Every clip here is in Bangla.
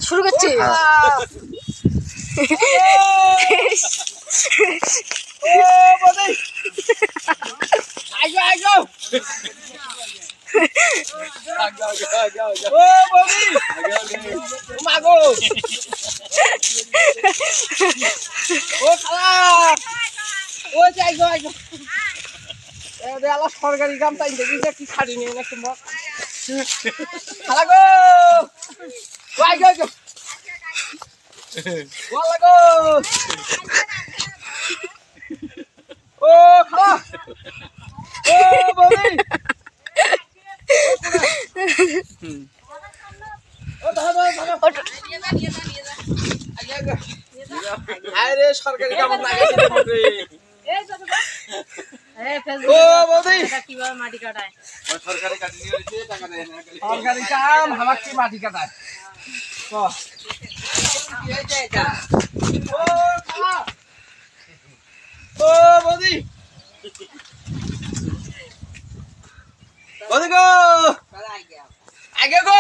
শুরু করছি সরকারি কাম তাই কি ছাড়ি নিয়ে না তোমার খালা গো ও খালা ও বৌদি আরে সরকারি কাম মাটি কাটায় সরকারি কাম আমার কি মাটি কাটায় ও বৌদি বৌদি গো আগে গো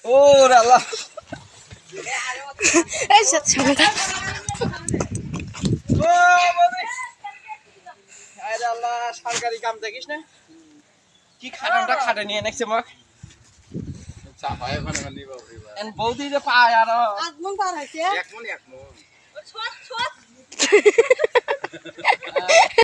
ও আল্লাহ এই সাথে ও বৌদি আরে আল্লাহ সরকারি কাম দেখিস না কি খাটামটা খাটে নিয়ে নেছে মক চাপায় ওখানে নিবা এন বৌদি যে পায় আর আজমন পার হইছে এক মন ছোট ছোট